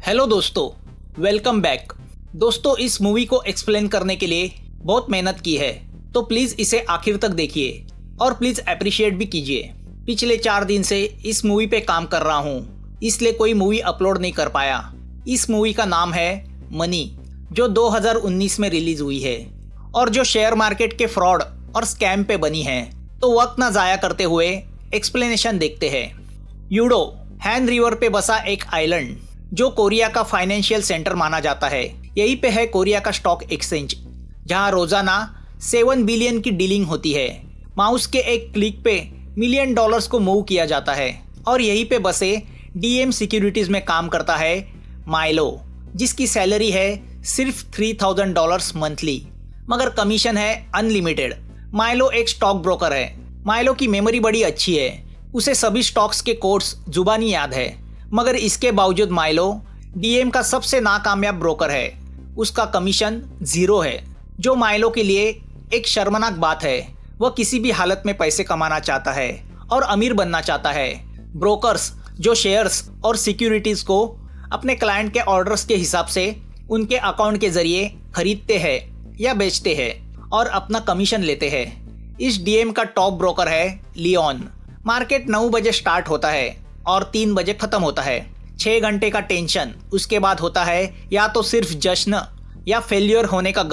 Hello दोस्तों, welcome back. दोस्तों, इस मूवी को एक्सप्लेन करने के लिए बहुत मेहनत की है, तो प्लीज इसे आखिर तक देखिए और प्लीज अप्रिशिएट भी कीजिए। पिछले 4 दिन से इस मूवी पे काम कर रहा हूँ, इसलिए कोई मूवी अपलोड नहीं कर पाया। इस मूवी का नाम है मनी, जो 2019 में रिलीज हुई है और जो शेयर मार्केट के फ्रॉड और स्कैम पे बनी है। तो वक्त ना जाया करते हुए एक्सप्लेनेशन देखते हैं। यूडो हैन रिवर पे बसा एक आइलैंड जो कोरिया का फाइनेंशियल सेंटर माना जाता है। यही पे है कोरिया का स्टॉक एक्सचेंज, जहां रोजाना 7 बिलियन की डीलिंग होती है। माउस के एक क्लिक पे $1 मिलियन को मूव किया जाता है। और यहीं पे बसे DM सिक्योरिटीज में काम करता है माइलो, जिसकी सैलरी है सिर्फ $3000 मंथली, मगर कमीशन है अनलिमिटेड। माइलो एक स्टॉक ब्रोकर है। माइलो की मेमोरी बड़ी अच्छी है, उसे सभी स्टॉक्स के कोड्स जुबानी याद है, मगर इसके बावजूद माइलो DM का सबसे नाकामयाब ब्रोकर है। उसका कमीशन 0 है, जो माइलो के लिए एक शर्मनाक बात है। वह किसी भी हालत में पैसे कमाना चाहता है और अमीर बनना चाहता है। ब्रोकर्स जो शेयर्स और सिक्योरिटीज को अपने क्लाइंट के ऑर्डर्स के हिसाब से उनके अकाउंट के जरिए खरीदते हैं या बेचते हैं और अपना कमीशन लेते हैं। इस DM का टॉप ब्रोकर है लियोन। मार्केट 9 बजे स्टार्ट होता है और 3 बजे खत्म होता है। 6 घंटे का टेंशन, उसके बाद होता है या तो सिर्फ जश्न या फेल्यूर होने का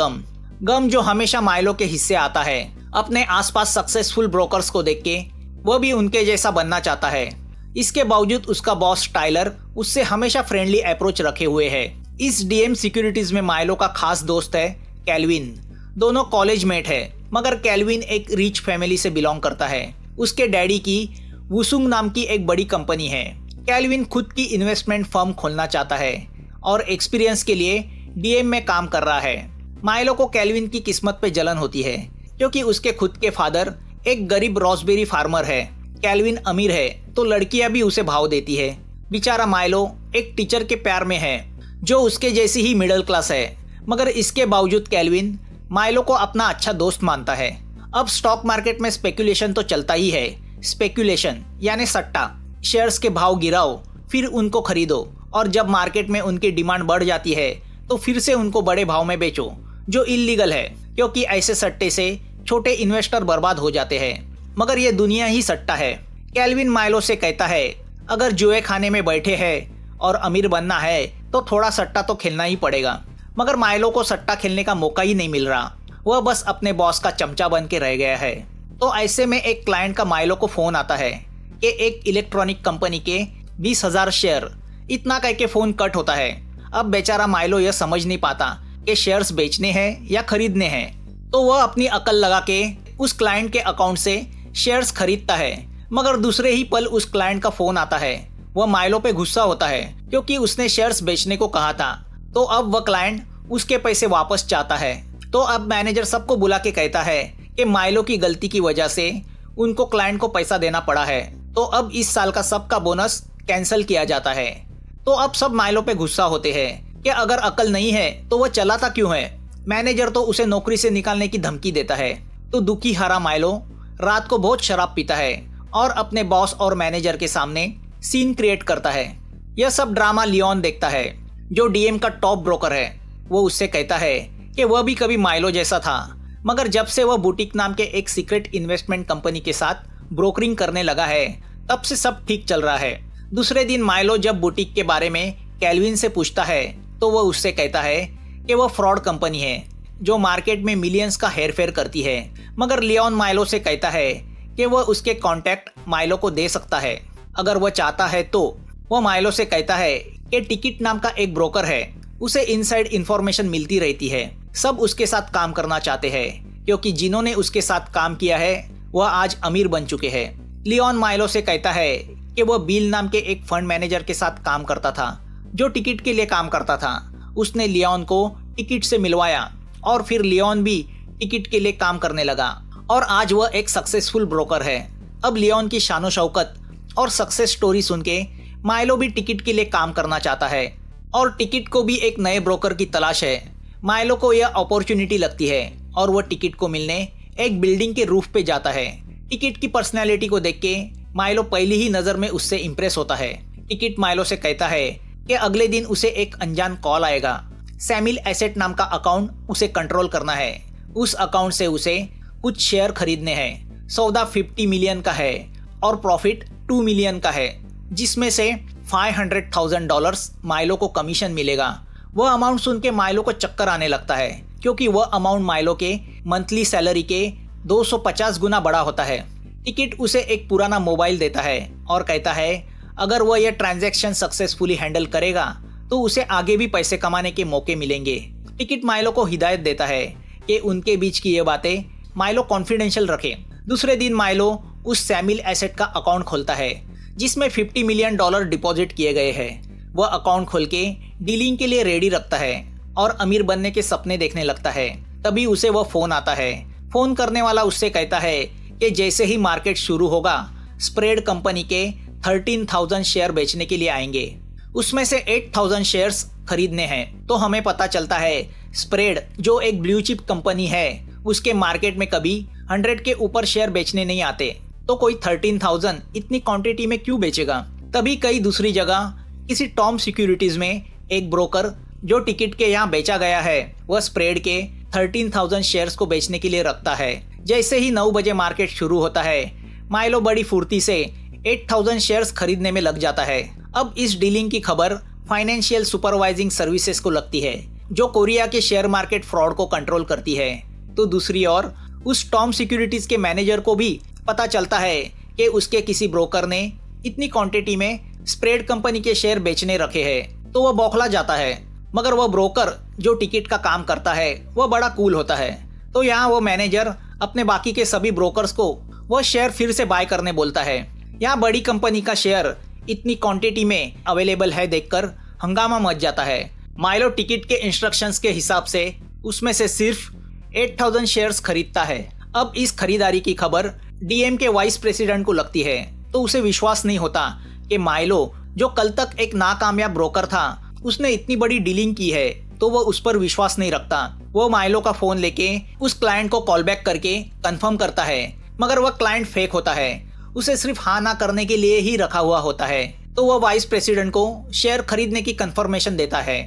गम जो हमेशा माइलो के हिस्से आता है। अपने आसपास सक्सेसफुल ब्रोकर्स को देख के वो भी उनके जैसा बनना चाहता है। इसके बावजूद उसका बॉस टाइलर उससे हमेशा फ्रेंडली अप्रोच रखे हुए है। इस DM सिक्योरिटीज में माइलो का खास दोस्त है कैल्विन। दोनों कॉलेज मेट है, मगर कैल्विन एक रिच फैमिली से बिलोंग करता है। उसके डैडी की वुसुंग नाम की एक बड़ी कंपनी है। कैल्विन खुद की इन्वेस्टमेंट फर्म खोलना चाहता है और एक्सपीरियंस के लिए DM में काम कर रहा है। माइलो को कैल्विन की किस्मत पे जलन होती है, क्योंकि उसके खुद के फादर एक गरीब रॉसबेरी फार्मर है। कैल्विन अमीर है तो लड़कियां भी उसे भाव देती है। बेचारा माइलो एक टीचर के प्यार में है, जो उसके जैसी ही मिडिल क्लास है, मगर इसके बावजूद कैल्विन माइलो को अपना अच्छा दोस्त मानता है। अब स्टॉक मार्केट में स्पेकुलेशन तो चलता ही है। स्पेकुलेशन यानी सट्टा। शेयर्स के भाव गिराओ, फिर उनको खरीदो, और जब मार्केट में उनकी डिमांड बढ़ जाती है तो फिर से उनको बड़े भाव में बेचो, जो इल्लीगल है, क्योंकि ऐसे सट्टे से छोटे इन्वेस्टर बर्बाद हो जाते हैं। मगर ये दुनिया ही सट्टा है। कैल्विन माइलो से कहता है, अगर जुए खाने में बैठे हैं और अमीर बनना है तो थोड़ा सट्टा तो खेलना ही पड़ेगा। मगर माइलो को सट्टा खेलने का मौका ही नहीं मिल रहा। वह बस अपने बॉस का चमचा बन के रह गया है। तो ऐसे में एक क्लाइंट का माइलो को फोन आता है कि एक इलेक्ट्रॉनिक कंपनी के 20,000 शेयर। इतना कह के फोन कट होता है। अब बेचारा माइलो यह समझ नहीं पाता कि शेयर्स बेचने हैं या खरीदने हैं। तो वह अपनी अकल लगा के उस क्लाइंट के अकाउंट से शेयर्स खरीदता है, मगर दूसरे ही पल उस क्लाइंट का फोन आता है। वह माइलो पे गुस्सा होता है, क्योंकि उसने शेयर्स बेचने को कहा था। तो अब वह क्लाइंट उसके पैसे वापस चाहता है। तो अब मैनेजर सबको बुला के कहता है कि माइलो की गलती की वजह से उनको क्लाइंट को पैसा देना पड़ा है, तो अब इस साल का सबका बोनस कैंसिल किया जाता है। तो अब सब माइलो पे गुस्सा होते हैं कि अगर अकल नहीं है तो वह चलाता क्यों है। मैनेजर तो उसे नौकरी से निकालने की धमकी देता है। तो दुखी हारा माइलो रात को बहुत शराब पीता है और अपने बॉस और मैनेजर के सामने सीन क्रिएट करता है। यह सब ड्रामा लियोन देखता है, जो DM का टॉप ब्रोकर है। वो उससे कहता है कि वह भी कभी माइलो जैसा था, मगर जब से वह बुटीक नाम के एक सीक्रेट इन्वेस्टमेंट कंपनी के साथ ब्रोकरिंग करने लगा है, तब से सब ठीक चल रहा है। दूसरे दिन माइलो जब बुटीक के बारे में कैल्विन से पूछता है, तो वह उससे कहता है कि वह फ्रॉड कंपनी है, जो मार्केट में मिलियंस का हेरफेर करती है। मगर लियोन माइलो से कहता है कि वह उसके कॉन्टैक्ट माइलो को दे सकता है, अगर वह चाहता है तो। वह माइलो से कहता है कि टिकट नाम का एक ब्रोकर है, उसे इनसाइड इंफॉर्मेशन मिलती रहती है। सब उसके साथ काम करना चाहते हैं, क्योंकि जिन्होंने उसके साथ काम किया है वह आज अमीर बन चुके हैं। लियोन माइलो से कहता है कि वह बिल नाम के एक फंड मैनेजर के साथ काम करता था, जो टिकट के लिए काम करता था। उसने लियोन को टिकट से मिलवाया और फिर लियोन भी टिकट के लिए काम करने लगा, और आज वह एक सक्सेसफुल ब्रोकर है। अब लियोन की शानो शौकत और सक्सेस स्टोरी सुन के माइलो भी टिकट के लिए काम करना चाहता है, और टिकट को भी एक नए ब्रोकर की तलाश है। माइलो को यह अपॉर्चुनिटी लगती है और वह टिकट को मिलने एक बिल्डिंग के रूफ पे जाता है। टिकट की पर्सनैलिटी को देख के माइलो पहली ही नजर में उससे इंप्रेस होता है। टिकट माइलो से कहता है कि अगले दिन उसे एक अनजान कॉल आएगा। सैमिल एसेट नाम का अकाउंट उसे कंट्रोल करना है। उस अकाउंट से उसे कुछ शेयर खरीदने हैं। सौदा 50 मिलियन का है और प्रॉफिट 2 मिलियन का है, जिसमें से $500,000 माइलो को कमीशन मिलेगा। वह अमाउंट सुन के माइलो को चक्कर आने लगता है, क्योंकि वह अमाउंट माइलो के मंथली सैलरी के 250 गुना बड़ा होता है। टिकट उसे एक पुराना मोबाइल देता है और कहता है अगर वह यह ट्रांजैक्शन सक्सेसफुली हैंडल करेगा तो उसे आगे भी पैसे कमाने के मौके मिलेंगे। टिकट माइलो को हिदायत देता है कि उनके बीच की ये बातें माइलो कॉन्फिडेंशियल रखे। दूसरे दिन माइलो उस सैमिल एसेट का अकाउंट खोलता है जिसमें $50 मिलियन डिपॉजिट किए गए हैं। वह अकाउंट खोल के डीलिंग के लिए रेडी रखता है और अमीर बनने के सपने देखने लगता है। तभी उसे वह फोन आता है। फोन करने वाला उससे कहता है कि जैसे ही मार्केट शुरू होगा स्प्रेड कंपनी के 13,000 शेयर बेचने के लिए आएंगे। उसमें से 8,000 शेयर्स खरीदने हैं। तो हमें पता चलता है स्प्रेड जो एक ब्लू चिप कंपनी है उसके मार्केट में कभी 100 के ऊपर शेयर बेचने नहीं आते, तो कोई 13,000 इतनी क्वांटिटी में क्यों बेचेगा। तभी कई दूसरी जगह किसी टॉम सिक्योरिटीज में एक ब्रोकर जो टिकट के यहाँ बेचा गया है वह स्प्रेड के 13,000 शेयर्स को बेचने के लिए रखता है। जैसे ही 9 बजे मार्केट शुरू होता है माइलो बड़ी फुर्ती से 8,000 शेयर्स खरीदने में लग जाता है। अब इस डीलिंग की खबर फाइनेंशियल सुपरवाइजिंग सर्विसेज को लगती है जो कोरिया के शेयर मार्केट फ्रॉड को कंट्रोल करती है। तो दूसरी ओर उस टॉम सिक्योरिटीज के मैनेजर को भी पता चलता है कि उसके किसी ब्रोकर ने इतनी क्वांटिटी में स्प्रेड कंपनी के शेयर बेचने रखे हैं। तो वह बौखला जाता है, मगर वह ब्रोकर जो टिकट का काम करता है वह बड़ा कूल होता है। तो यहाँ वो मैनेजर अपने बाकी के सभी ब्रोकर्स को वह शेयर फिर से बाय करने बोलता है। यहाँ बड़ी कंपनी का शेयर इतनी क्वांटिटी में अवेलेबल है देखकर हंगामा मच जाता है। माइलो टिकट के इंस्ट्रक्शंस के हिसाब से उसमें से सिर्फ 8,000 शेयर्स खरीदता है। अब इस खरीदारी की खबर डीएम के वाइस प्रेसिडेंट को लगती है, तो उसे विश्वास नहीं होता कि माइलो जो कल तक एक नाकामयाब ब्रोकर था उसने इतनी बड़ी डीलिंग की है, तो वो उस पर विश्वास नहीं रखता। वो माइलो का फोन लेके उस क्लाइंट को कॉल बैक करके कंफर्म करता है, मगर वह क्लाइंट फेक होता है। उसे सिर्फ हाँ ना करने के लिए ही रखा हुआ होता है। तो वह वाइस प्रेसिडेंट को शेयर खरीदने की कंफर्मेशन देता है।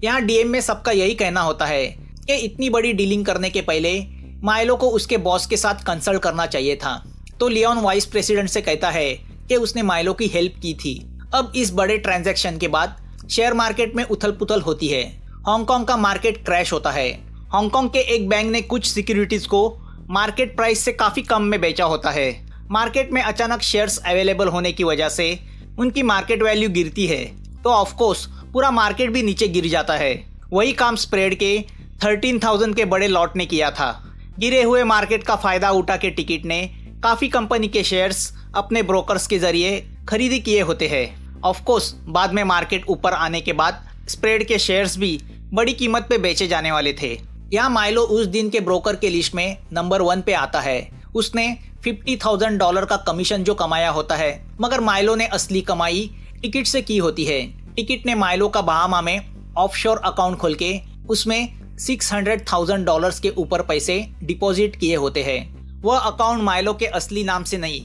यहाँ डीएम में सबका यही कहना होता है कि इतनी बड़ी डीलिंग करने के पहले माइलो को उसके बॉस के साथ कंसल्ट करना चाहिए था। तो लियोन वाइस प्रेसिडेंट से कहता है कि उसने माइलो की हेल्प की थी। अब इस बड़े ट्रांजैक्शन के बाद शेयर मार्केट में उथल पुथल होती है। हांगकांग का मार्केट क्रैश होता है। हांगकांग के एक बैंक ने कुछ सिक्योरिटीज को मार्केट प्राइस से काफी कम में बेचा होता है। मार्केट में अचानक शेयर्स अवेलेबल होने की वजह से उनकी मार्केट वैल्यू गिरती है, तो ऑफ कोर्स पूरा मार्केट भी नीचे गिर जाता है। वही काम स्प्रेड के 13,000 के बड़े लॉट ने किया था। गिरे हुए मार्केट का फायदा उठा के टिकट ने काफी कंपनी के शेयर्स अपने ब्रोकर्स के जरिए खरीदी किए होते हैं। ऑफ कोर्स बाद में मार्केट ऊपर आने के बाद स्प्रेड के शेयर्स भी बड़ी कीमत पे बेचे जाने वाले थे। यहाँ माइलो उस दिन के ब्रोकर के लिस्ट में नंबर 1 पे आता है। उसने $50,000 का कमीशन जो कमाया होता है, मगर माइलो ने असली कमाई टिकट से की होती है। टिकट ने माइलो का बहामा में ऑफशोर अकाउंट खोल के उसमें $600,000 के ऊपर पैसे डिपॉजिट किए होते हैं। वह अकाउंट माइलो के असली नाम से नहीं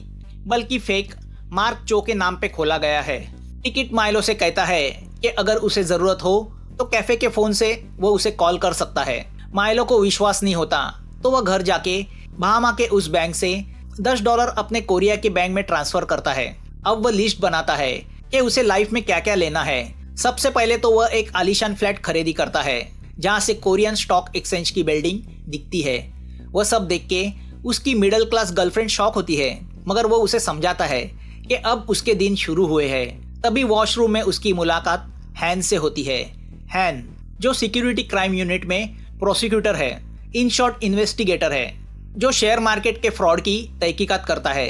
बल्कि फेक मार्क चो के नाम पे खोला गया है। टिकट माइलो से कहता है कि अगर उसे जरूरत हो तो कैफे के फोन से वो उसे कॉल कर सकता है। माइलो को विश्वास नहीं होता, तो वह घर जाके बहामा के उस बैंक से $10 अपने कोरिया के बैंक में ट्रांसफर करता है। अब वह लिस्ट बनाता है कि उसे लाइफ में क्या क्या लेना है। सबसे पहले तो वह एक आलीशान फ्लैट खरीदी करता है जहाँ से कोरियन स्टॉक एक्सचेंज की बिल्डिंग दिखती है। वह सब देख के उसकी मिडिल क्लास गर्लफ्रेंड शॉक होती है, मगर वो उसे समझाता है कि अब उसके दिन शुरू हुए हैं। तभी वॉशरूम में उसकी मुलाकात हैन से होती है। हैन जो सिक्योरिटी क्राइम यूनिट में प्रोसिक्यूटर है, इन शॉर्ट इन्वेस्टिगेटर है, जो शेयर मार्केट के फ्रॉड की तहकीकात करता है।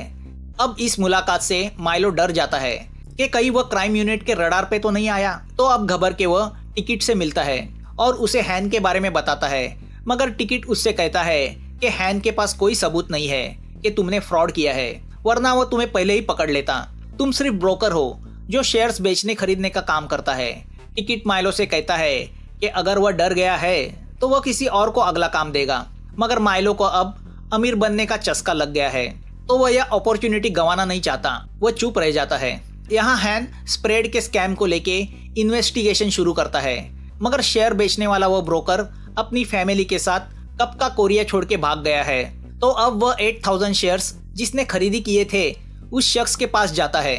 अब इस मुलाकात से माइलो डर जाता है कि कहीं वह क्राइम यूनिट के रडार पे तो नहीं आया। तो अब घबर के वह टिकट से मिलता है और उसे हैन के बारे में बताता है, मगर टिकट उससे कहता है कि हैन के पास कोई सबूत नहीं है कि तुमने फ्रॉड किया है, वरना वो तुम्हें पहले ही पकड़ लेता। तुम सिर्फ ब्रोकर हो जो शेयर्स बेचने खरीदने का काम करता है। टिकट माइलो से कहता है कि अगर वह डर गया है तो वह किसी और को अगला काम देगा, मगर माइलो को अब अमीर बनने का चस्का लग गया है, तो वह यह अपॉर्चुनिटी गंवाना नहीं चाहता। वह चुप रह जाता है। यहाँ हैन स्प्रेड के स्कैम को लेके इन्वेस्टिगेशन शुरू करता है। मगर शेयर बेचने वाला वो ब्रोकर अपनी फैमिली के साथ कब का कोरिया छोड़ के भाग गया है। तो अब वह 8000 शेयर्स जिसने खरीदी किए थे उस शख्स के पास जाता है,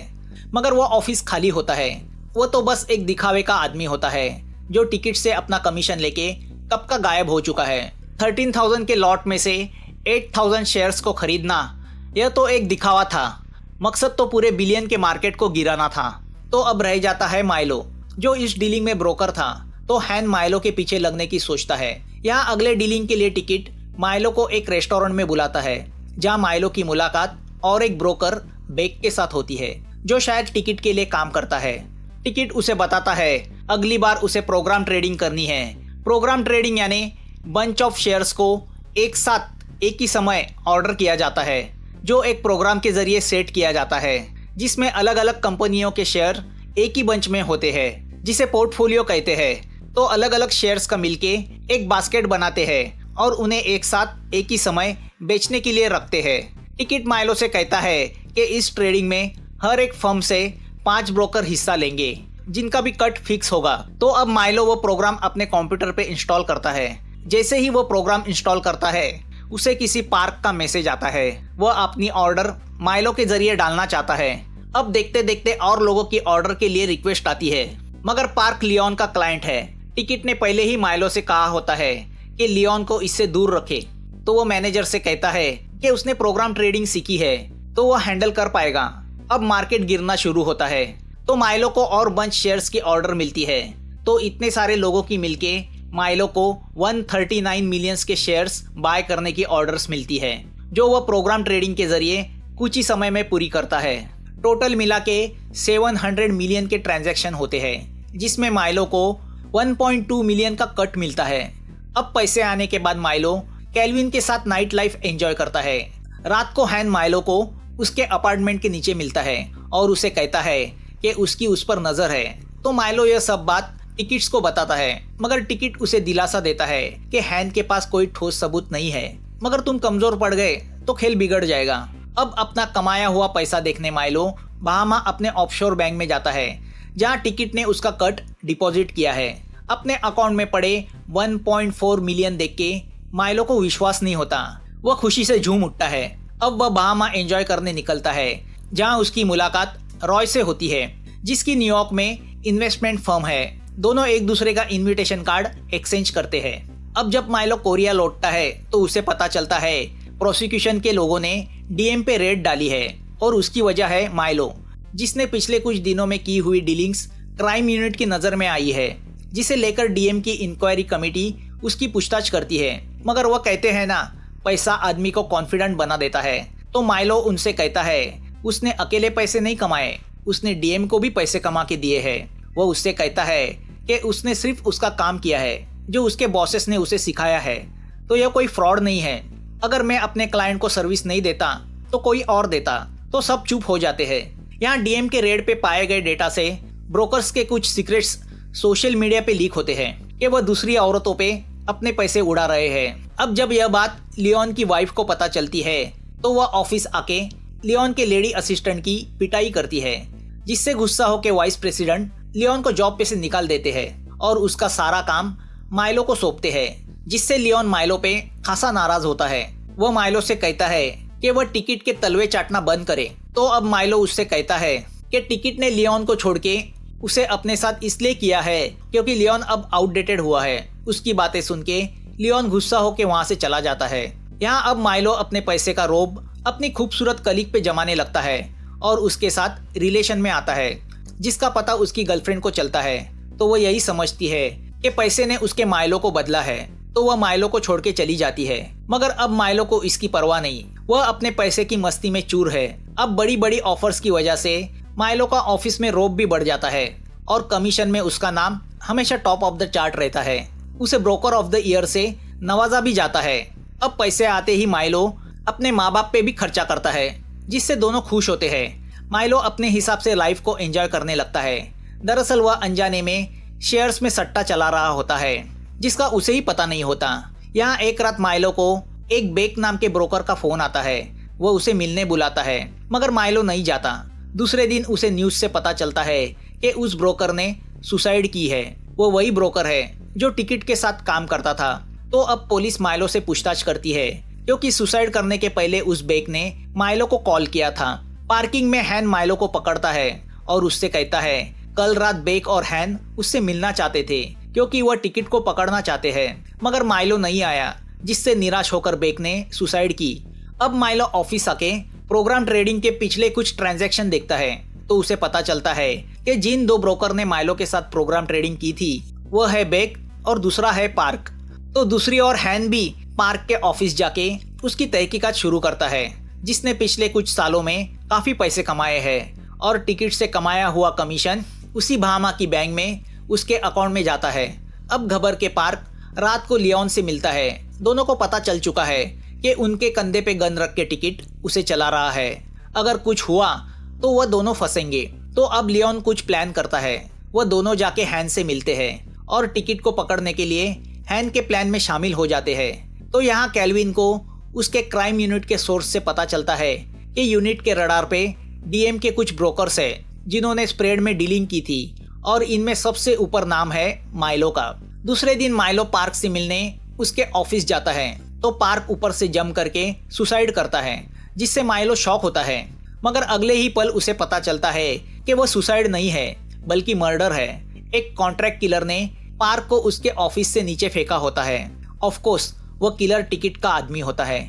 मगर वो ऑफिस खाली होता है। वो तो बस एक दिखावे का आदमी होता है जो टिकट से अपना कमीशन लेके कब का गायब हो चुका है। 13,000 के लॉट में से 8,000 शेयर्स को खरीदना यह तो एक दिखावा था, मकसद तो पूरे बिलियन के मार्केट को गिराना था। तो अब रह जाता है माइलो जो इस डीलिंग में ब्रोकर था। तो हैन माइलो के पीछे लगने की सोचता है। यहाँ अगले डीलिंग के लिए टिकट माइलो को एक रेस्टोरेंट में बुलाता है जहाँ माइलो की मुलाकात और एक ब्रोकर बेक के साथ होती है जो शायद टिकट के लिए काम करता है। टिकट उसे बताता है अगली बार उसे प्रोग्राम ट्रेडिंग करनी है। प्रोग्राम ट्रेडिंग यानी बंच ऑफ शेयर्स को एक साथ एक ही समय ऑर्डर किया जाता है जो एक प्रोग्राम के जरिए सेट किया जाता है जिसमें अलग अलग कंपनियों के शेयर एक ही बंच में होते हैं जिसे पोर्टफोलियो कहते हैं। तो अलग अलग शेयर्स का मिलके एक बास्केट बनाते हैं और उन्हें एक साथ एक ही समय बेचने के लिए रखते हैं। टिकट माइलो से कहता है कि इस ट्रेडिंग में हर एक फर्म से 5 ब्रोकर हिस्सा लेंगे जिनका भी कट फिक्स होगा। तो अब माइलो वो प्रोग्राम अपने कंप्यूटर पे इंस्टॉल करता है। जैसे ही वो प्रोग्राम इंस्टॉल करता है उसे किसी पार्क का मैसेज आता है। वह अपनी ऑर्डर माइलो के जरिए डालना चाहता है। अब देखते देखते और लोगों की ऑर्डर के लिए रिक्वेस्ट आती है, मगर पार्क लियोन का क्लाइंट है। टिकट ने पहले ही माइलो से कहा होता है कि लियोन को इससे दूर रखे। तो वो मैनेजर से कहता है कि उसने प्रोग्राम ट्रेडिंग सीखी है तो वो हैंडल कर पाएगा। अब मार्केट गिरना शुरू होता है तो माइलो को और बंच शेयर्स की ऑर्डर मिलती है। तो इतने सारे लोगों की मिलके माइलो को 139 मिलियंस के शेयर्स बाय करने की ऑर्डर्स मिलती है जो वह प्रोग्राम ट्रेडिंग के जरिए कुछ ही समय में पूरी करता है। टोटल मिला के 700 मिलियन के ट्रांजैक्शन होते हैं जिसमें माइलो को 1.2 मिलियन का कट मिलता है। अब पैसे आने के बाद माइलो कैल्विन के साथ नाइट लाइफ एंजॉय करता है। रात को हैन माइलो को उसके अपार्टमेंट के नीचे मिलता है और उसे कहता है कि उसकी उस पर नजर है। तो माइलो यह सब बात टिकट्स को बताता है, मगर टिकट उसे दिलासा देता है कि हैन के पास कोई ठोस सबूत नहीं है, मगर तुम कमजोर पड़ गए तो खेल बिगड़ जाएगा। अब अपना कमाया हुआ पैसा देखने माइलो बहामा अपने ऑफशोर बैंक में जाता है जहां टिकट ने उसका कट डिपॉजिट किया है। अपने अकाउंट में पड़े 1.4 मिलियन देख के माइलो को विश्वास नहीं होता। वह खुशी से झूम उठता है। अब वह बहामा एंजॉय करने निकलता है जहां उसकी मुलाकात रॉय से होती है जिसकी न्यूयॉर्क में इन्वेस्टमेंट फर्म है। दोनों एक दूसरे का इनविटेशन कार्ड एक्सचेंज करते हैं। अब जब माइलो कोरिया लौटता है तो उसे पता चलता है प्रोसिक्यूशन के लोगों ने डीएम पे रेड डाली है और उसकी वजह है माइलो जिसने पिछले कुछ दिनों में की हुई डीलिंग्स क्राइम यूनिट की नजर में आई है, जिसे लेकर डीएम की इंक्वायरी कमेटी उसकी पूछताछ करती है। मगर वह कहते हैं ना, पैसा आदमी को कॉन्फिडेंट बना देता है। तो माइलो उनसे कहता है उसने अकेले पैसे नहीं कमाए, उसने डीएम को भी पैसे कमा के दिए हैं। वह उससे कहता है कि उसने सिर्फ उसका काम किया है जो उसके बॉसेस ने उसे सिखाया है। तो यह कोई फ्रॉड नहीं है। अगर मैं अपने क्लाइंट को सर्विस नहीं देता तो कोई और देता। तो सब चुप हो जाते हैं। यहाँ डीएम के रेड पे पाए गए डेटा से ब्रोकर्स के कुछ सीक्रेट्स सोशल मीडिया पे लीक होते हैं कि वह दूसरी औरतों पे अपने पैसे उड़ा रहे हैं। अब जब यह बात लियोन की वाइफ को पता चलती है तो वह ऑफिस आके लियोन के लेडी असिस्टेंट की पिटाई करती है, जिससे गुस्सा होकर वाइस प्रेसिडेंट लियोन को जॉब पे से निकाल देते हैं और उसका सारा काम माइलो को सौंपते हैं, जिससे लियोन माइलो पे खासा नाराज होता है। वह माइलो से कहता है कि वह टिकट के तलवे चाटना बंद करे। तो अब माइलो उससे कहता है कि टिकट ने लियोन को छोड़ के उसे अपने साथ इसलिए किया है क्योंकि लियोन अब आउटडेटेड हुआ है। उसकी बातें सुन के लियोन गुस्सा होकर वहां से चला जाता है। यहाँ अब माइलो अपने पैसे का रोब अपनी खूबसूरत कलीग पे जमाने लगता है और उसके साथ रिलेशन में आता है, जिसका पता उसकी गर्लफ्रेंड को चलता है। तो वह यही समझती है कि पैसे ने उसके माइलो को बदला है, तो वह माइलो को छोड़ के चली जाती है। मगर अब माइलो को इसकी परवाह नहीं, वह अपने पैसे की मस्ती में चूर है। अब बड़ी बड़ी ऑफर्स की वजह से माइलो का ऑफिस में रोब भी बढ़ जाता है और कमीशन में उसका नाम हमेशा टॉप ऑफ द चार्ट रहता है। उसे ब्रोकर ऑफ द ईयर से नवाजा भी जाता है। अब पैसे आते ही माइलो अपने माँ बाप पे भी खर्चा करता है, जिससे दोनों खुश होते हैं। माइलो अपने हिसाब से लाइफ को एंजॉय करने लगता है। दरअसल वह अनजाने में शेयर्स में सट्टा चला रहा होता है, जिसका उसे ही पता नहीं होता। यहाँ एक रात माइलो को एक बेक नाम के ब्रोकर का फोन आता है। वह उसे मिलने बुलाता है, मगर माइलो नहीं जाता। दूसरे दिन उसे न्यूज से पता चलता है कि उस ब्रोकर ने सुसाइड की है वो वही ब्रोकर है जो टिकट के साथ काम करता था। तो अब पुलिस माइलो से पूछताछ करती है क्योंकि सुसाइड करने के पहले उस बेक ने माइलो को कॉल किया था। पार्किंग में हैन माइलो को पकड़ता है और उससे कहता है कल रात बेक और हैन उससे मिलना चाहते थे क्योंकि वह टिकट को पकड़ना चाहते हैं, मगर माइलो नहीं आया, जिससे निराश होकर बेक ने सुसाइड की। अब माइलो ऑफिस आके प्रोग्राम ट्रेडिंग के पिछले कुछ ट्रांजैक्शन देखता है तो उसे पता चलता है कि जिन दो ब्रोकर ने माइलो के साथ प्रोग्राम ट्रेडिंग की थी वह है बेक और दूसरा है पार्क। तो दूसरी ओर हैन भी पार्क के ऑफिस जाके उसकी तहकीकात शुरू करता है, जिसने पिछले कुछ सालों में काफी पैसे कमाए हैं और टिकट से कमाया हुआ कमीशन उसी बहामा की बैंक में उसके अकाउंट में जाता है। अब घबर के पार्क रात को लियोन से मिलता है। दोनों को पता चल चुका है कि उनके कंधे पे गन रख के टिकट उसे चला रहा है, अगर कुछ हुआ तो वह दोनों फंसेंगे। तो अब लियोन कुछ प्लान करता है। वह दोनों जाके हैन से मिलते हैं और टिकट को पकड़ने के लिए हैन के प्लान में शामिल हो जाते हैं। तो यहाँ कैल्विन को उसके क्राइम यूनिट के सोर्स से पता चलता है कि यूनिट के रडार पे डीएम के कुछ ब्रोकर्स है जिन्होंने स्प्रेड में डीलिंग की थी और इनमें सबसे ऊपर नाम है माइलो का। दूसरे दिन माइलो पार्क से मिलने उसके ऑफिस जाता है तो पार्क ऊपर से जंप करके सुसाइड करता है, जिससे माइलो शॉक होता है। मगर अगले ही पल उसे पता चलता है कि वह सुसाइड नहीं है बल्कि मर्डर है। एक कॉन्ट्रैक्ट किलर ने पार्क को उसके ऑफिस से नीचे फेंका होता है। ऑफ कोर्स वह किलर टिकट का आदमी होता है।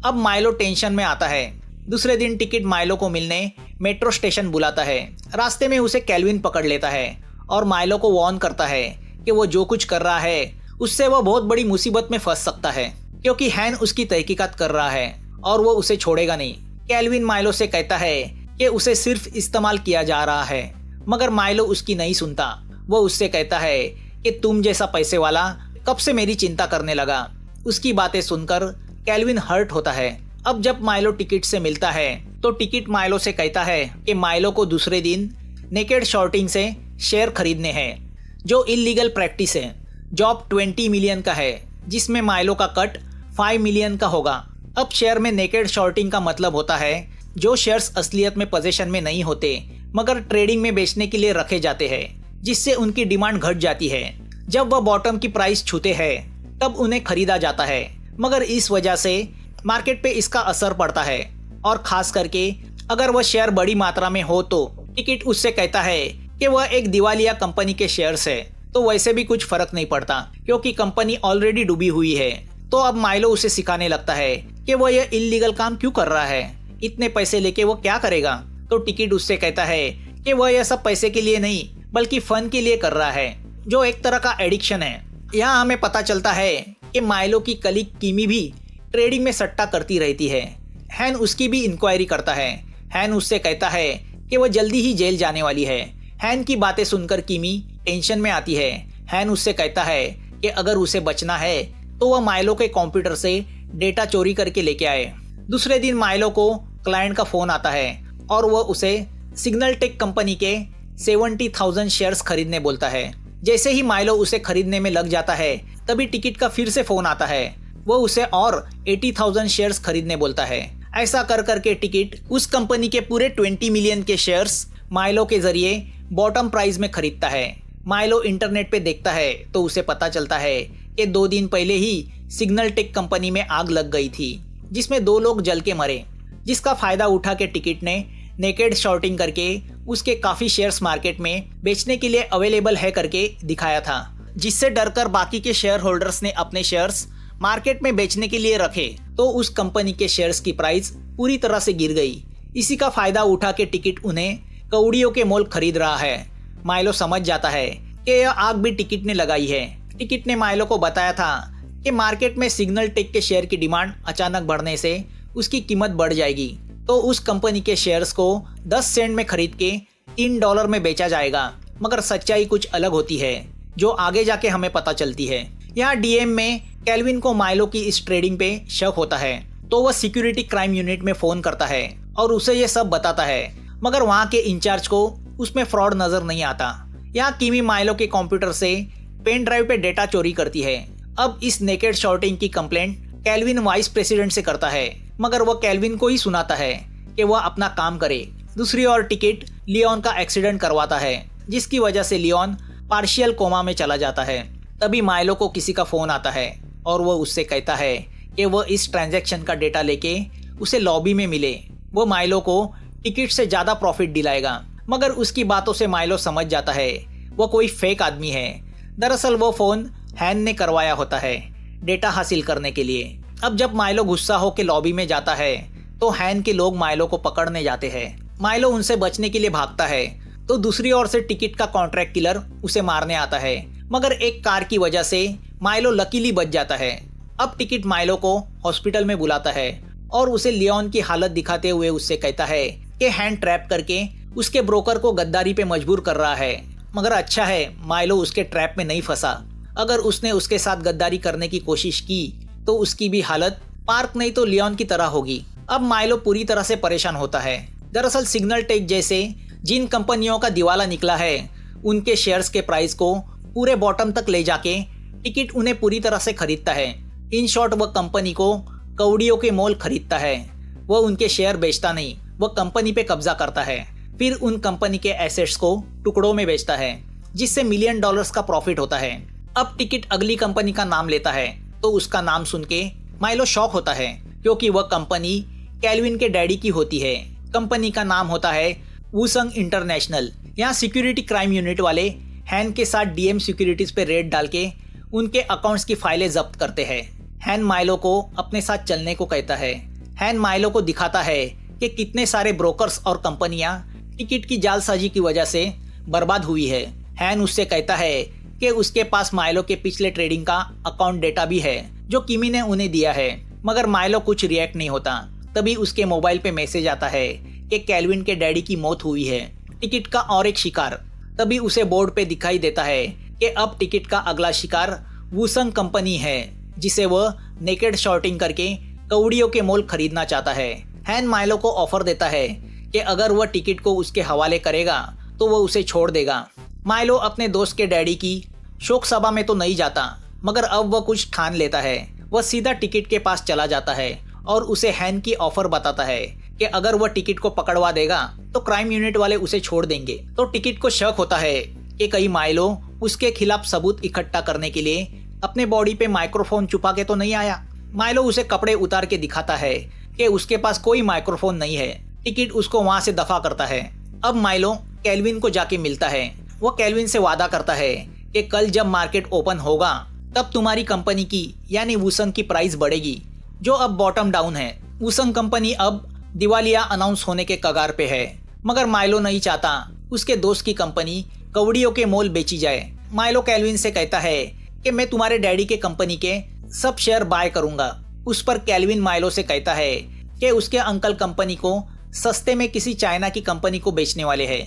अब माइलो टेंशन में आता है। दूसरे दिन टिकट माइलो को मिलने मेट्रो स्टेशन बुलाता है। रास्ते में उसे कैल्विन पकड़ लेता है और माइलो को वार्न करता है कि वो जो कुछ कर रहा है उससे वह बहुत बड़ी मुसीबत में फंस सकता है, क्योंकि हैन उसकी तहकीकात कर रहा है और वो उसे छोड़ेगा नहीं। कैल्विन माइलो से कहता है कि उसे सिर्फ इस्तेमाल किया जा रहा है, मगर माइलो उसकी नहीं सुनता। वो उससे कहता है कि तुम जैसा पैसे वाला कब से मेरी चिंता करने लगा। उसकी बातें सुनकर कैल्विन हर्ट होता है। अब जब माइलो टिकट से मिलता है तो टिकट माइलो से कहता है कि माइलो को दूसरे दिन नेकेड शॉर्टिंग से शेयर खरीदने हैं, जो इलीगल प्रैक्टिस है। जॉब 20 मिलियन का है, जिसमें माइलो का कट 5 मिलियन का होगा। अब शेयर में नेकेड शॉर्टिंग का मतलब होता है जो शेयर्स असलियत में पोजीशन में नहीं होते मगर ट्रेडिंग में बेचने के लिए रखे जाते हैं, जिससे उनकी डिमांड घट जाती है। जब वह बॉटम की प्राइस छूते हैं तब उन्हें खरीदा जाता है, मगर इस वजह से मार्केट पे इसका असर पड़ता है। और खास करके अगर वह शेयर बड़ी मात्रा में हो तो टिकट उससे कहता है कि वह एक दिवालिया कंपनी के शेयर्स है, तो वैसे भी कुछ फर्क नहीं पड़ता क्योंकि कंपनी ऑलरेडी डूबी हुई है। तो अब माइलो उसे सिखाने लगता है कि वह यह इलीगल काम क्यों कर रहा है, इतने पैसे लेके वो क्या करेगा। तो टिकट उससे कहता है कि वह यह सब पैसे के लिए नहीं बल्कि फन के लिए कर रहा है, जो एक तरह का एडिक्शन है। यहाँ हमें पता चलता है कि माइलो की कलीग किमी भी ट्रेडिंग में सट्टा करती रहती है। हैन उसकी भी इंक्वायरी करता है। हैन उससे कहता है कि वह जल्दी ही जेल जाने वाली है। हैन की बातें सुनकर किमी टेंशन में आती है। हैन उससे कहता है कि अगर उसे बचना है तो वह माइलो के कंप्यूटर से डेटा चोरी करके लेके आए। दूसरे दिन माइलो को क्लाइंट का फोन आता है और वह उसे सिग्नल टेक कंपनी के 70,000 शेयर्स खरीदने बोलता है। जैसे ही माइलो उसे खरीदने में लग जाता है तभी टिकट का फिर से फोन आता है। वो उसे और 80,000 शेयर्स खरीदने बोलता है। ऐसा कर करके टिकट उस कंपनी के पूरे 20 मिलियन के शेयर्स माइलो के जरिए बॉटम प्राइस में खरीदता है। माइलो इंटरनेट पे देखता है तो उसे पता चलता है कि 2 दिन पहले ही सिग्नल टेक कंपनी में आग लग गई थी, जिसमें 2 लोग जल के मरे, जिसका फायदा उठा के टिकट ने नेकेड शॉर्टिंग करके उसके काफी शेयर्स मार्केट में बेचने के लिए अवेलेबल है करके दिखाया था, जिससे डरकर बाकी के शेयर होल्डर्स ने अपने शेयर्स मार्केट में बेचने के लिए रखे। तो उस कंपनी के शेयर्स की प्राइस पूरी तरह से गिर गई। इसी का फायदा उठा के टिकट उन्हें कौड़ियों के मोल खरीद रहा है। माइलो समझ जाता है कि यह आग भी टिकट ने लगाई है। टिकट ने माइलो को बताया था कि मार्केट में सिग्नल टेक के शेयर की डिमांड अचानक बढ़ने से उसकी कीमत बढ़ जाएगी, तो उस कंपनी के शेयर्स को 10 सेंट में खरीद के $3 में बेचा जाएगा। मगर सच्चाई कुछ अलग होती है, जो आगे जाके हमें पता चलती है। यहाँ डीएम में कैल्विन को माइलो की इस ट्रेडिंग पे शक होता है, तो वह सिक्योरिटी क्राइम यूनिट में फोन करता है और उसे ये सब बताता है, मगर वहाँ के इंचार्ज को उसमें फ्रॉड नजर नहीं आता। यहाँ किमी माइलो के कंप्यूटर से पेन ड्राइव पे डेटा चोरी करती है। अब इस नेकेड शॉर्टिंग की कंप्लेंट कैल्विन वाइस प्रेसिडेंट से करता है, मगर वह कैल्विन को ही सुनाता है कि वह अपना काम करे। दूसरी ओर टिकट लियोन का एक्सीडेंट करवाता है, जिसकी वजह से लियोन पार्शियल कोमा में चला जाता है। तभी माइलो को किसी का फोन आता है और वो उससे कहता है कि वह इस ट्रांजैक्शन का डेटा लेके उसे लॉबी में मिले। वो माइलो को टिकट से ज़्यादा प्रॉफिट दिलाएगा, मगर उसकी बातों से माइलो समझ जाता है वो कोई फेक आदमी है। दरअसल वो फ़ोन हैन ने करवाया होता है डेटा हासिल करने के लिए। अब जब माइलो गुस्सा होकर लॉबी में जाता है तो हैन के लोग माइलो को पकड़ने जाते हैं। माइलो उनसे बचने के लिए भागता है तो दूसरी ओर से टिकट का कॉन्ट्रैक्ट किलर उसे मारने आता है, मगर एक कार की वजह से माइलो लकीली बच जाता है। अब टिकट माइलो को हॉस्पिटल में बुलाता है और उसे लियोन की हालत दिखाते हुए उससे कहता है कि हैन ट्रैप करके उसके ब्रोकर को गद्दारी पे मजबूर कर रहा है। मगर अच्छा है माइलो उसके ट्रैप में नहीं फंसा। अगर उसने उसके साथ गद्दारी करने की कोशिश की तो उसकी भी हालत पार्क नहीं तो लियोन की तरह होगी। अब माइलो पूरी तरह से परेशान होता है। दरअसल सिग्नल टेक जैसे जिन कंपनियों का दिवाला निकला है उनके शेयर्स के प्राइस को पूरे बॉटम तक ले जाके टिकट उन्हें पूरी तरह से खरीदता है। इन शॉर्ट वह कंपनी को कौड़ियों के मोल खरीदता है। वह उनके शेयर बेचता नहीं, वह कंपनी पे कब्जा करता है, फिर उन कंपनी के एसेट्स को टुकड़ों में बेचता है जिससे $मिलियन का प्रॉफिट होता है। अब टिकट अगली कंपनी का नाम लेता है तो उसका नाम सुन के माइलो शॉक होता है क्योंकि वह कंपनी कैल्विन के डैडी की होती है। कंपनी का नाम होता है वूसंग इंटरनेशनल। यहाँ सिक्योरिटी क्राइम यूनिट वाले हैन के साथ डीएम सिक्योरिटीज पे रेड डाल के उनके अकाउंट्स की फाइलें जब्त करते हैं। हैन माइलो को अपने साथ चलने को कहता है। हैन माइलो को दिखाता है कि कितने सारे ब्रोकर्स और कंपनियां टिकट की जालसाजी की वजह से बर्बाद हुई है। हैन उससे कहता है कि उसके पास माइलो के पिछले ट्रेडिंग का अकाउंट डेटा भी है जो किमी ने उन्हें दिया है, मगर माइलो कुछ रिएक्ट नहीं होता। तभी उसके मोबाइल पे मैसेज आता है कि कैल्विन के डैडी की मौत हुई है। टिकट का और एक शिकार तभी उसे बोर्ड पे दिखाई देता है कि अब टिकट का अगला शिकार वूसंग कंपनी है जिसे वह नेकेड शॉर्टिंग करके कौड़ियों के मोल खरीदना चाहता है। हैन माइलो को ऑफर देता है कि अगर वह टिकट को उसके हवाले करेगा तो वह उसे छोड़ देगा। माइलो अपने दोस्त के डैडी की शोक सभा में तो नहीं जाता, मगर अब वह कुछ ठान लेता है। वह सीधा टिकट के पास चला जाता है और उसे हैन की ऑफर बताता है कि अगर वह टिकट को पकड़वा देगा तो क्राइम यूनिट वाले उसे छोड़ देंगे। तो टिकट को शक होता है कि कहीं माइलो उसके खिलाफ सबूत इकट्ठा करने के लिए अपने बॉडी पे माइक्रोफोन छुपा के तो नहीं आया। माइलो उसे कपड़े उतार के दिखाता है कि उसके पास कोई माइक्रोफोन नहीं है। टिकट उसको वहां से दफा करता है। अब माइलो कैल्विन को जाके मिलता है। वो कैल्विन से वादा करता है कि कल जब मार्केट ओपन होगा तब तुम्हारी कंपनी की यानी वूसंग की प्राइस बढ़ेगी जो अब बॉटम डाउन है। वूसंग कंपनी अब दिवालिया अनाउंस होने के कगार पे है, मगर माइलो नहीं चाहता उसके दोस्त की कंपनी कौड़ियों के मोल बेची जाए। माइलो कैल्विन से कहता है कि मैं तुम्हारे डैडी के कंपनी के सब शेयर बाय करूंगा। उस पर कैल्विन माइलो से कहता है कि उसके अंकल कंपनी को सस्ते में किसी चाइना की कंपनी को बेचने वाले हैं।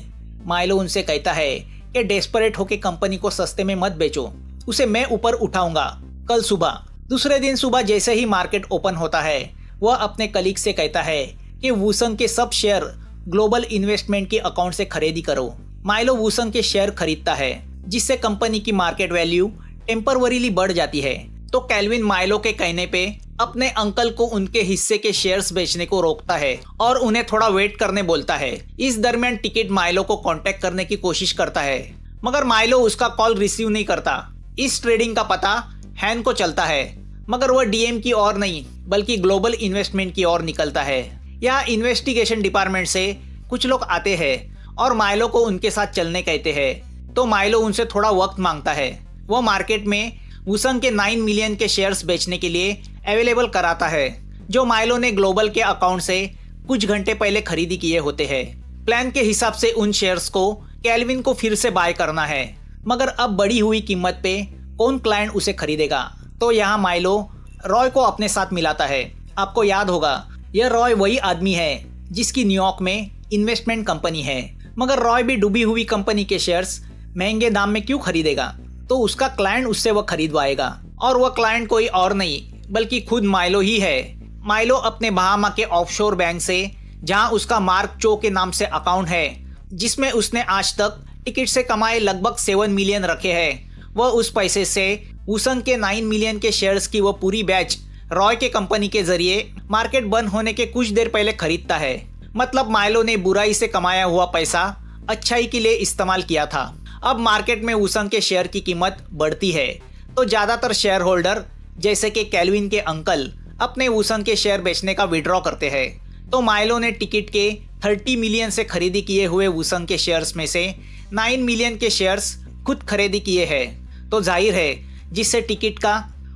माइलो उनसे कहता है कि डेस्परेट होकर कंपनी को सस्ते में मत बेचो, उसे मैं ऊपर उठाऊंगा कल सुबह। दूसरे दिन सुबह जैसे ही मार्केट ओपन होता है वह अपने कलीग से कहता है कि वूसंग के सब शेयर ग्लोबल इन्वेस्टमेंट के अकाउंट से खरीदी करो। माइलो वूसंग के शेयर खरीदता है जिससे कंपनी की मार्केट वैल्यू टेम्परवरीली बढ़ जाती है। तो कैल्विन माइलो के कहने पे अपने अंकल को उनके हिस्से के शेयर्स बेचने को रोकता है और उन्हें थोड़ा वेट करने बोलता है। इस दरमियान टिकट माइलो को कांटेक्ट करने की कोशिश करता है, मगर माइलो उसका कॉल रिसीव नहीं करता। इस ट्रेडिंग का पता हैन को चलता है, मगर वह डीएम की ओर नहीं बल्कि ग्लोबल इन्वेस्टमेंट की ओर निकलता है। यहाँ इन्वेस्टिगेशन डिपार्टमेंट से कुछ लोग आते हैं और माइलो को उनके साथ चलने कहते हैं। तो माइलो उनसे थोड़ा वक्त मांगता है। वह मार्केट में वूसंग के 9 मिलियन के शेयर्स बेचने के लिए अवेलेबल कराता है जो माइलो ने ग्लोबल के अकाउंट से कुछ घंटे पहले खरीदी किए होते हैं। प्लान के हिसाब से उन शेयर्स को कैल्विन को फिर से बाय करना है, मगर अब बढ़ी हुई कीमत पे कौन क्लाइंट उसे खरीदेगा। तो यहाँ माइलो रॉय को अपने साथ मिलाता है। आपको याद होगा यह रॉय वही आदमी है जिसकी न्यूयॉर्क में इन्वेस्टमेंट कंपनी है, मगर रॉय भी डूबी हुई कंपनी के शेयर्स महंगे दाम में क्यों खरीदेगा। तो उसका क्लाइंट उससे वह खरीदवाएगा और वह क्लाइंट कोई और नहीं बल्कि खुद माइलो ही है। माइलो अपने बहामा के ऑफशोर बैंक से, जहां उसका मार्क चो के नाम से अकाउंट है जिसमें उसने आज तक टिकट से कमाए लगभग 7 मिलियन रखे हैं, वह उस पैसे से वूसंग के 9 मिलियन के शेयर्स की वह पूरी बैच रॉय के कंपनी के जरिए मार्केट बंद होने के कुछ देर पहले खरीदता है। मतलब माइलो ने बुराई से कमाया हुआ पैसा अच्छाई के लिए इस्तेमाल किया था। अब मार्केट में वुसंग के शेयर की कीमत बढ़ती है तो ज़्यादातर शेयर होल्डर जैसे कि कैल्विन के अंकल अपने वुसंग के शेयर बेचने का विड्रॉ करते हैं। तो माइलो ने टिकट के 30 मिलियन से खरीदी किए हुए वुसंग के शेयर्स में से 9 मिलियन के शेयर्स खुद खरीदी किए हैं। तो जाहिर है जिससे टिकट का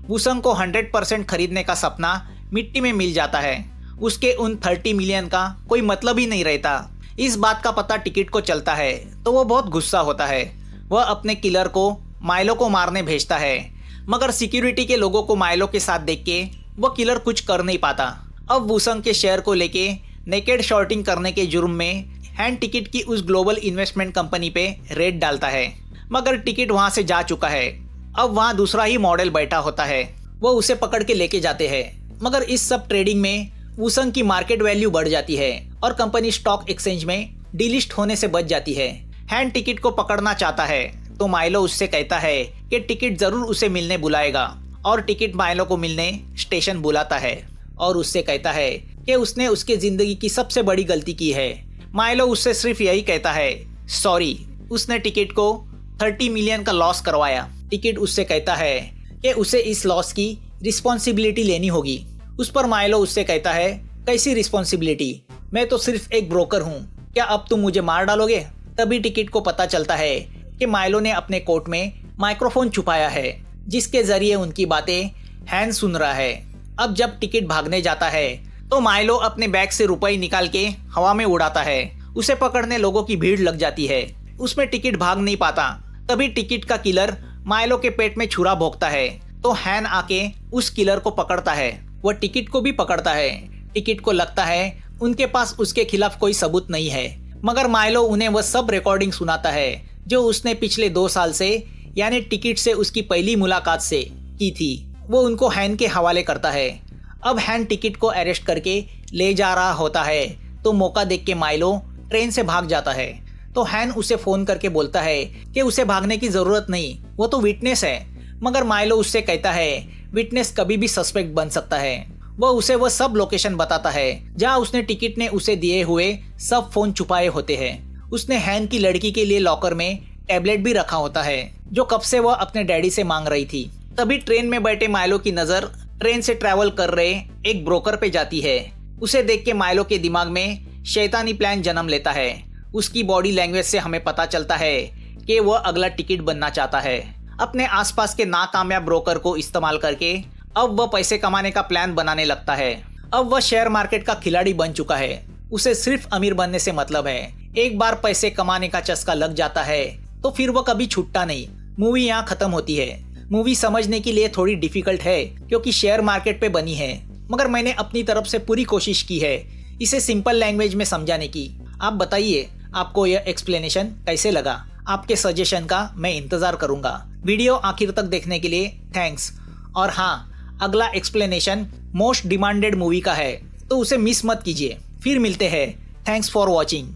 वुसंग को 100% खरीदने का सपना मिट्टी में मिल जाता है, उसके उन 30 मिलियन का कोई मतलब ही नहीं रहता। इस बात का पता टिकट को चलता है तो वो बहुत गुस्सा होता है। वह अपने किलर को माइलो को मारने भेजता है, मगर सिक्योरिटी के लोगों को माइलो के साथ देख के वो किलर कुछ कर नहीं पाता। अब वुसंग के शेयर को लेके नेकेड शॉर्टिंग करने के जुर्म में हैन टिकट की उस ग्लोबल इन्वेस्टमेंट कंपनी पे रेड डालता है, मगर टिकट वहां से जा चुका है। अब वहां दूसरा ही मॉडल बैठा होता है, वो उसे पकड़ के लेके जाते हैं। मगर इस सब ट्रेडिंग में वुसंग की मार्केट वैल्यू बढ़ जाती है और कंपनी स्टॉक एक्सचेंज में डिलिस्ट होने से बच जाती है। हैन टिकट को पकड़ना चाहता है तो माइलो उससे कहता है कि टिकट जरूर उसे मिलने बुलाएगा, और टिकट माइलो को मिलने स्टेशन बुलाता है और उससे कहता है कि उसने उसके जिंदगी की सबसे बड़ी गलती की है। माइलो उससे सिर्फ यही कहता है सॉरी, उसने टिकट को 30 मिलियन का लॉस करवाया। टिकट उससे कहता है कि उसे इस लॉस की रिस्पॉन्सिबिलिटी लेनी होगी। उस पर माइलो उससे कहता है कैसी रिस्पॉन्सिबिलिटी, मैं तो सिर्फ एक ब्रोकर हूँ, क्या अब तुम मुझे मार डालोगे? तभी टिकट को पता चलता है कि माइलो ने अपने कोट में माइक्रोफोन छुपाया है जिसके जरिए उनकी बातें हैन सुन रहा है। अब जब टिकट भागने जाता है तो माइलो अपने बैग से रुपए निकाल के हवा में उड़ाता है। उसे पकड़ने लोगों की भीड़ लग जाती है, उसमें टिकट भाग नहीं पाता। तभी टिकट का किलर माइलो के पेट में छुरा भोंकता है तो हैन आके उस किलर को पकड़ता है, वह टिकट को भी पकड़ता है। टिकट को लगता है उनके पास उसके खिलाफ कोई सबूत नहीं है, मगर माइलो उन्हें वह सब रिकॉर्डिंग सुनाता है जो उसने पिछले 2 साल से यानी टिकट से उसकी पहली मुलाकात से की थी। वो उनको हैन के हवाले करता है। अब हैन टिकट को अरेस्ट करके ले जा रहा होता है तो मौका देख के माइलो ट्रेन से भाग जाता है। तो हैन उसे फोन करके बोलता है कि उसे भागने की जरूरत नहीं, वो तो विटनेस है। मगर माइलो उससे कहता है विटनेस कभी भी सस्पेक्ट बन सकता है। वह उसे वह सब लोकेशन बताता है जहां उसने टिकट ने उसे दिए हुए सब फोन छुपाए होते हैं। उसने हैन की लड़की के लिए लॉकर में टैबलेट भी रखा होता है जो कब से वह अपने डैडी से मांग रही थी। तभी ट्रेन में बैठे माइलो की नजर ट्रेन से ट्रैवल कर रहे एक ब्रोकर पे जाती है। उसे देख के माइलो के दिमाग में शैतानी प्लान जन्म लेता है। उसकी बॉडी लैंग्वेज से हमें पता चलता है कि वह अगला टिकट बनना चाहता है। अपने आसपास के नाकामयाब ब्रोकर को इस्तेमाल करके अब वह पैसे कमाने का प्लान बनाने लगता है। अब वह शेयर मार्केट का खिलाड़ी बन चुका है, उसे सिर्फ अमीर बनने से मतलब है। एक बार पैसे कमाने का चस्का लग जाता है तो फिर वह कभी छूटता नहीं। मूवी यहाँ खत्म होती है। मूवी समझने के लिए थोड़ी डिफिकल्ट है क्योंकि शेयर मार्केट पे बनी है, मगर मैंने अपनी तरफ से पूरी कोशिश की है इसे सिंपल लैंग्वेज में समझाने की। आप बताइए आपको यह एक्सप्लेनेशन कैसे लगा? आपके सजेशन का मैं इंतजार करूंगा। वीडियो आखिर तक देखने के लिए थैंक्स। और हाँ, अगला एक्सप्लेनेशन मोस्ट डिमांडेड मूवी का है तो उसे मिस मत कीजिए। फिर मिलते हैं। Thanks for watching.